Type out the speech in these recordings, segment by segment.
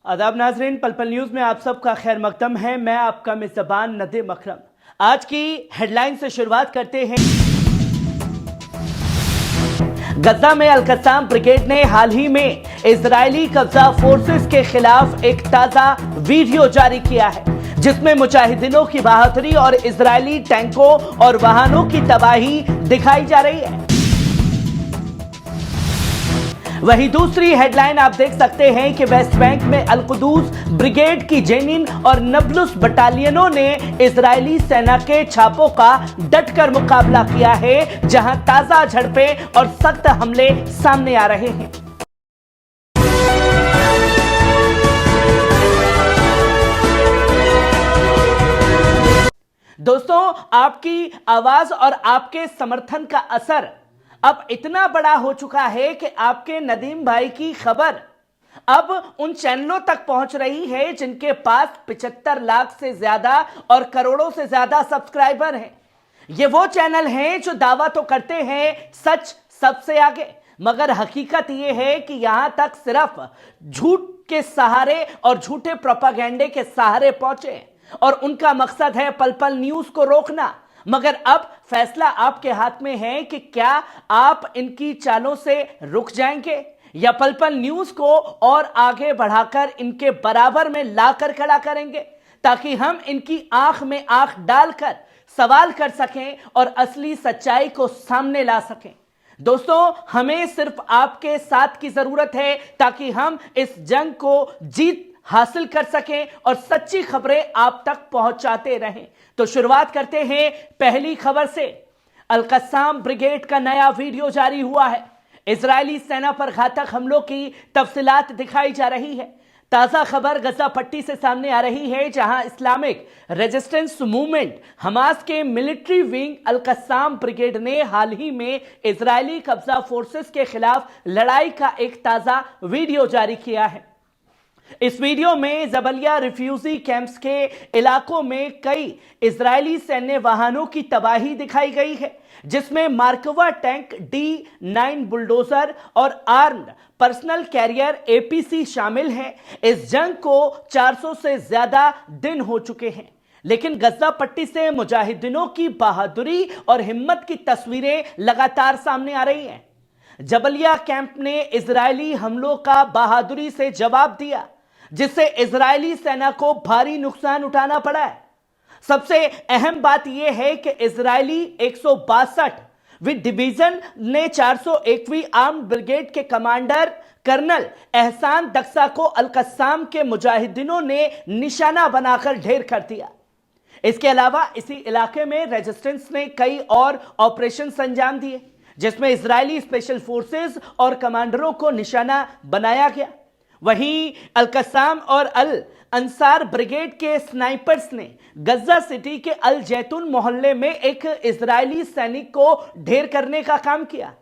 आदाब नाजरीन, पल पल न्यूज में आप सबका खैर मकदम है। मैं आपका मेजबान नदीम अकरम। आज की हेडलाइन से शुरुआत करते हैं। गजा में अल-कस्साम ब्रिगेड ने हाल ही में इजरायली कब्जा फोर्सेस के खिलाफ एक ताजा वीडियो जारी किया है, जिसमें मुजाहिदीनों की बहादुरी और इजरायली टैंकों और वाहनों की तबाही दिखाई जा रही है। वहीं दूसरी हेडलाइन आप देख सकते हैं कि वेस्ट बैंक में अल-कुदूस ब्रिगेड की जेनिन और नबलुस बटालियनों ने इजरायली सेना के छापों का डटकर मुकाबला किया है, जहां ताजा झड़पें और सख्त हमले सामने आ रहे हैं। दोस्तों, आपकी आवाज और आपके समर्थन का असर अब इतना बड़ा हो चुका है कि आपके नदीम भाई की खबर अब उन चैनलों तक पहुंच रही है जिनके पास 75 लाख से ज्यादा और करोड़ों से ज्यादा सब्सक्राइबर हैं। ये वो चैनल हैं जो दावा तो करते हैं सच सबसे आगे, मगर हकीकत ये है कि यहां तक सिर्फ झूठ के सहारे और झूठे प्रोपागेंडे के सहारे पहुंचे और उनका मकसद है पल पल न्यूज को रोकना। मगर अब फैसला आपके हाथ में है कि क्या आप इनकी चालों से रुक जाएंगे या पल पल न्यूज को और आगे बढ़ाकर इनके बराबर में लाकर खड़ा करेंगे, ताकि हम इनकी आंख में आंख डालकर सवाल कर सकें और असली सच्चाई को सामने ला सकें। दोस्तों, हमें सिर्फ आपके साथ की जरूरत है ताकि हम इस जंग को जीत हासिल कर सकें और सच्ची खबरें आप तक पहुंचाते रहें। तो शुरुआत करते हैं पहली खबर से। अल-कस्साम ब्रिगेड का नया वीडियो जारी हुआ है। इजरायली सेना पर घातक हमलों की तफसीलात दिखाई जा रही है। ताजा खबर गजा पट्टी से सामने आ रही है, जहां इस्लामिक रेजिस्टेंस मूवमेंट हमास के मिलिट्री विंग अल-कस्साम ब्रिगेड ने हाल ही में इजरायली कब्जा फोर्सेस के खिलाफ लड़ाई का एक ताजा वीडियो जारी किया है। इस वीडियो में जबलिया रिफ्यूजी कैंप्स के इलाकों में कई इजरायली सैन्य वाहनों की तबाही दिखाई गई है, जिसमें मार्कवा टैंक, D9 बुलडोजर और आर्म्ड पर्सनल कैरियर APC शामिल हैं। इस जंग को 400 से ज्यादा दिन हो चुके हैं, लेकिन गजा पट्टी से मुजाहिदीनों की बहादुरी और हिम्मत की तस्वीरें लगातार सामने आ रही हैं। जबलिया कैंप ने इजरायली हमलों का बहादुरी से जवाब दिया, जिससे इजरायली सेना को भारी नुकसान उठाना पड़ा है। सबसे अहम बात यह है कि इजरायली 162वीं डिवीजन ने 401वीं आर्म्ड ब्रिगेड के कमांडर कर्नल एहसान दक्सा को अल-कस्साम के मुजाहिदीनों ने निशाना बनाकर ढेर कर दिया। इसके अलावा इसी इलाके में रेजिस्टेंस ने कई और ऑपरेशन अंजाम दिए, जिसमें इजरायली स्पेशल फोर्सेस और कमांडरों को निशाना बनाया गया। वहीं अल-कस्साम और अल अंसार ब्रिगेड के स्नाइपर्स ने गजा सिटी के अल जैतून मोहल्ले में एक इजरायली सैनिक को ढेर करने का काम किया।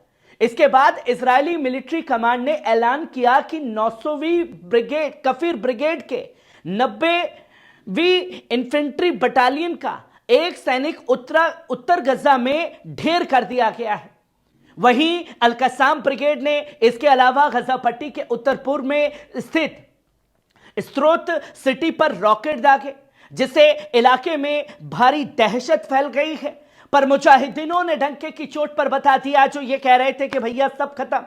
इसके बाद इजरायली मिलिट्री कमांड ने ऐलान किया कि 900वीं ब्रिगेड कफीर ब्रिगेड के 90वीं इन्फेंट्री बटालियन का एक सैनिक उत्तर गजा में ढेर कर दिया गया है। वहीं अल-कस्साम ब्रिगेड ने इसके अलावा गजा पट्टी के उत्तर पूर्व में स्थित स्त्रोत सिटी पर रॉकेट दागे, जिससे इलाके में भारी दहशत फैल गई है। पर मुजाहिदीनों ने डंके की चोट पर बता दिया, जो ये कह रहे थे कि भैया सब खत्म,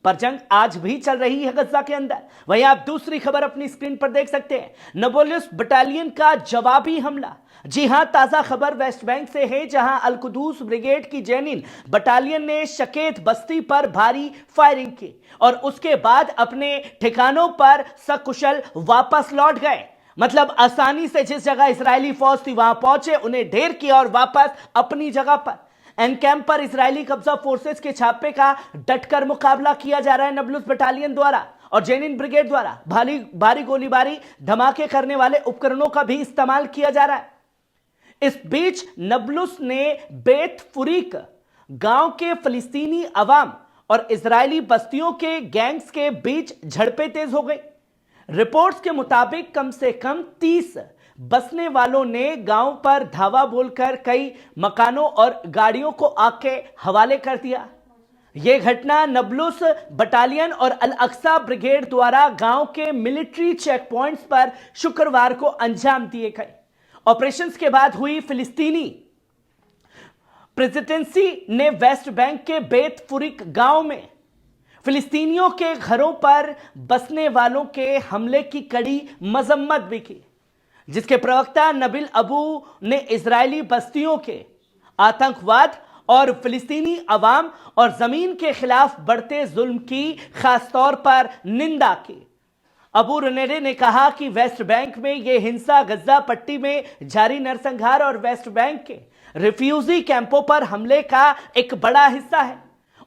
पर जंग आज भी चल रही है गजा के अंदर। वहीं आप दूसरी खबर अपनी स्क्रीन पर देख सकते हैं, नबुलस बटालियन का जवाबी हमला। जी हां, ताजा खबर वेस्ट बैंक से है, जहां अल-कुदूस ब्रिगेड की जेनिन बटालियन ने शकेत बस्ती पर भारी फायरिंग की और उसके बाद अपने ठिकानों पर सकुशल वापस लौट गए। मतलब आसानी से जिस जगह इजरायली फौज थी वहां पहुंचे, उन्हें ढेर किया और वापस अपनी जगह पर। एनकैम्प पर इजरायली कब्जा फोर्सेस के छापे का डटकर मुकाबला किया जा रहा है नबलुस बटालियन द्वारा और जेनिन ब्रिगेड द्वारा। भारी गोलीबारी, धमाके करने वाले उपकरणों का भी इस्तेमाल किया जा रहा है। इस बीच नबलुस ने बेत फुरीक गांव के फलस्तीनी अवाम और इजरायली बस्तियों के गैंग्स के बीच झड़पें तेज हो गई। रिपोर्ट्स के मुताबिक कम से कम 30 बसने वालों ने गांव पर धावा बोलकर कई मकानों और गाड़ियों को आग के हवाले कर दिया। यह घटना नबलुस बटालियन और अल अक्सा ब्रिगेड द्वारा गांव के मिलिट्री चेक पॉइंट्स पर शुक्रवार को अंजाम दिए गए ऑपरेशंस के बाद हुई। फिलिस्तीनी प्रेसिडेंसी ने वेस्ट बैंक के बेत फुरिक गांव में फिलिस्तीनियों के घरों पर बसने वालों के हमले की कड़ी मजम्मत भी की, जिसके प्रवक्ता नबील अबू ने इजरायली बस्तियों के आतंकवाद और फिलिस्तीनी अवाम और जमीन के खिलाफ बढ़ते जुल्म की खासतौर पर निंदा की। अबू रनेरे ने कहा कि वेस्ट बैंक में यह हिंसा गज्जा पट्टी में जारी नरसंहार और वेस्ट बैंक के रिफ्यूजी कैंपों पर हमले का एक बड़ा हिस्सा है।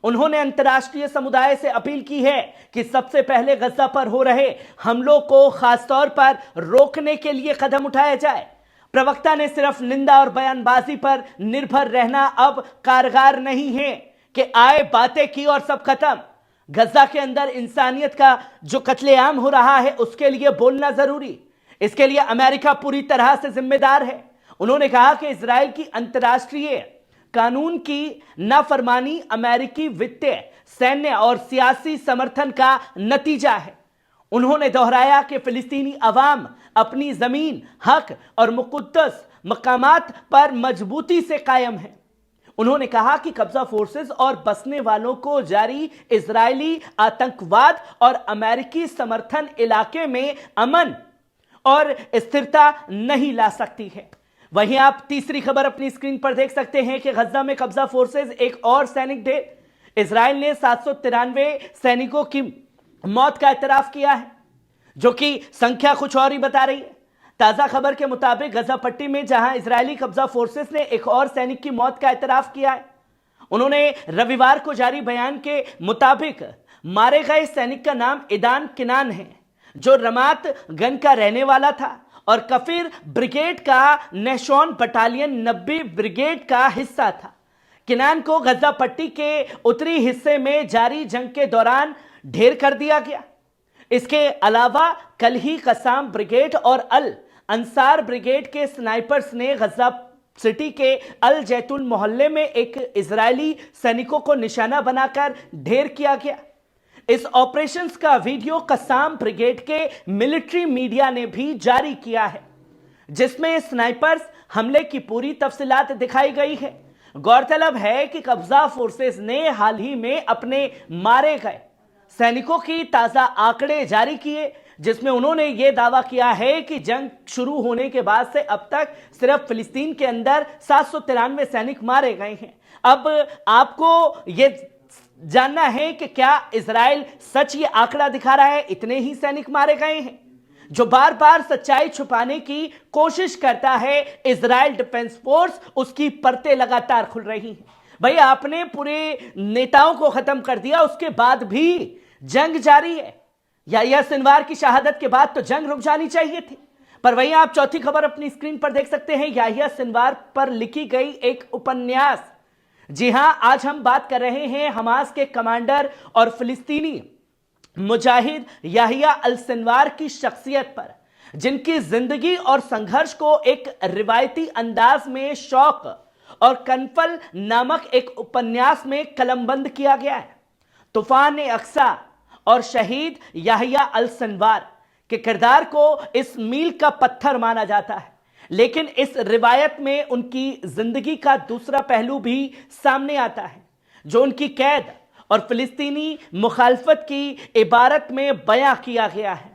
उन्होंने अंतर्राष्ट्रीय समुदाय से अपील की है कि सबसे पहले गज्जा पर हो रहे हमलों को खासतौर पर रोकने के लिए कदम उठाया जाए। प्रवक्ता ने सिर्फ निंदा और बयानबाजी पर निर्भर रहना अब कारगर नहीं है कि आए बातें की और सब खत्म। गज्जा के अंदर इंसानियत का जो कत्लेआम हो रहा है उसके लिए बोलना जरूरी, इसके लिए अमेरिका पूरी तरह से जिम्मेदार है। उन्होंने कहा कि इजराइल की अंतर्राष्ट्रीय कानून की नाफरमानी अमेरिकी वित्तीय, सैन्य और सियासी समर्थन का नतीजा है। उन्होंने दोहराया कि फिलिस्तीनी अवाम अपनी जमीन, हक और मुक़द्दस मकामात पर मजबूती से कायम है। उन्होंने कहा कि कब्जा फोर्सेस और बसने वालों को जारी इजरायली आतंकवाद और अमेरिकी समर्थन इलाके में अमन और स्थिरता नहीं ला सकती है। वहीं आप तीसरी खबर अपनी स्क्रीन पर देख सकते हैं कि गज्जा में कब्जा फोर्सेस एक और सैनिक ढेर। इजराइल ने 793 सैनिकों की मौत का एतराफ किया है, जो कि संख्या कुछ और ही बता रही है। ताजा खबर के मुताबिक गजा पट्टी में जहां इजरायली कब्जा फोर्सेस ने एक और सैनिक की मौत का एतराफ किया है, उन्होंने रविवार को जारी बयान के मुताबिक मारे गए सैनिक का नाम इदान किनान है, जो रमात गन का रहने वाला था और कफीर ब्रिगेड का नेशोन बटालियन 90 ब्रिगेड का हिस्सा था। किनान को गजा पट्टी के उत्तरी हिस्से में जारी जंग के दौरान ढेर कर दिया गया। इसके अलावा कल ही कसाम ब्रिगेड और अल अंसार ब्रिगेड के स्नाइपर्स ने गजा सिटी के अल जैतून मोहल्ले में एक इजरायली सैनिकों को निशाना बनाकर ढेर किया गया। इस ऑपरेशंस का वीडियो कसाम ब्रिगेड के मिलिट्री मीडिया ने भी जारी किया है, जिसमें स्नाइपर्स हमले की पूरी तफसीलात दिखाई गई है। गौरतलब है कि कब्जा फोर्सेस ने हाल ही में अपने मारे गए सैनिकों की ताजा आंकड़े जारी किए, जिसमें उन्होंने यह दावा किया है कि जंग शुरू होने के बाद से अब तक सिर्फ फिलिस्तीन के अंदर 793 सैनिक मारे गए हैं। अब आपको यह जानना है कि क्या इजराइल सच ये आंकड़ा दिखा रहा है, इतने ही सैनिक मारे गए हैं? जो बार बार सच्चाई छुपाने की कोशिश करता है इजराइल डिफेंस फोर्स, उसकी परतें लगातार खुल रही हैं। भाई आपने पूरे नेताओं को खत्म कर दिया, उसके बाद भी जंग जारी है। याहिया सिनवार की शहादत के बाद तो जंग रुक जानी चाहिए थी। पर वहीं आप चौथी खबर अपनी स्क्रीन पर देख सकते हैं, याहिया सिनवार पर लिखी गई एक उपन्यास। जी हां, आज हम बात कर रहे हैं हमास के कमांडर और फिलिस्तीनी मुजाहिद याहिया अल सिनवार की शख्सियत पर, जिनकी जिंदगी और संघर्ष को एक रिवायती अंदाज में शौक और कनफल नामक एक उपन्यास में कलमबंद किया गया है। तूफान अक्सा और शहीद याहिया अल सिनवार के किरदार को इस मील का पत्थर माना जाता है, लेकिन इस रिवायत में उनकी जिंदगी का दूसरा पहलू भी सामने आता है, जो उनकी कैद और फिलिस्तीनी मुखालफत की इबारत में बयां किया गया है।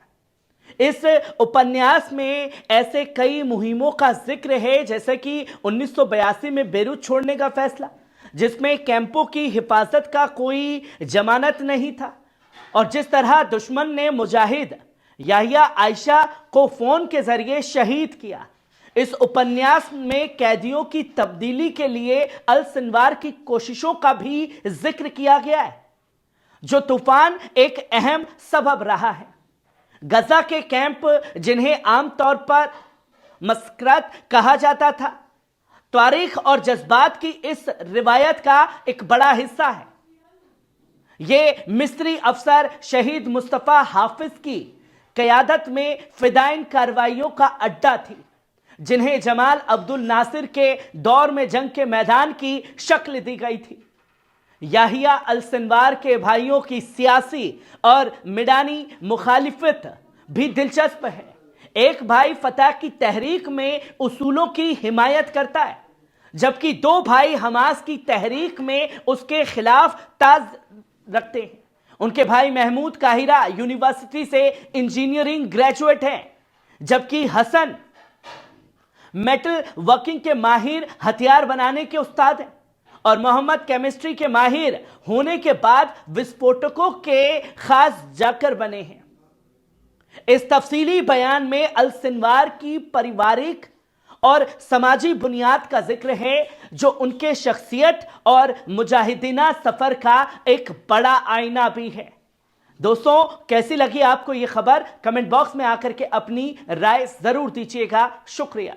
इस उपन्यास में ऐसे कई मुहिमों का जिक्र है, जैसे कि 1982 में बेरूत छोड़ने का फैसला, जिसमें कैंपों की हिफाजत का कोई जमानत नहीं था, और जिस तरह दुश्मन ने मुजाहिद याहिया आयशा को फोन के जरिए शहीद किया। इस उपन्यास में कैदियों की तब्दीली के लिए अल सिनवार की कोशिशों का भी जिक्र किया गया है, जो तूफान एक अहम सबब रहा है। गजा के कैंप, जिन्हें आमतौर पर मस्करत कहा जाता था, तारीख और जज्बात की इस रिवायत का एक बड़ा हिस्सा है। यह मिस्री अफसर शहीद मुस्तफा हाफिज की क़यादत में फिदाइन कार्रवाइयों का अड्डा थी, जिन्हें जमाल अब्दुल नासिर के दौर में जंग के मैदान की शक्ल दी गई थी। याहिया अल सिनवार के भाइयों की सियासी और मिडानी मुखालिफत भी दिलचस्प है। एक भाई फतह की तहरीक में उसूलों की हिमायत करता है, जबकि दो भाई हमास की तहरीक में उसके खिलाफ ताज रखते हैं। उनके भाई महमूद काहिरा यूनिवर्सिटी से इंजीनियरिंग ग्रेजुएट हैं, जबकि हसन मेटल वर्किंग के माहिर हथियार बनाने के उस्ताद हैं और मोहम्मद केमिस्ट्री के माहिर होने के बाद विस्फोटकों के खास जाकर बने हैं। इस तफसीली बयान में अल सिनवार की पारिवारिक और समाजी बुनियाद का जिक्र है, जो उनके शख्सियत और मुजाहिदीना सफर का एक बड़ा आईना भी है। दोस्तों, कैसी लगी आपको यह खबर? कमेंट बॉक्स में आकर के अपनी राय जरूर दीजिएगा। शुक्रिया।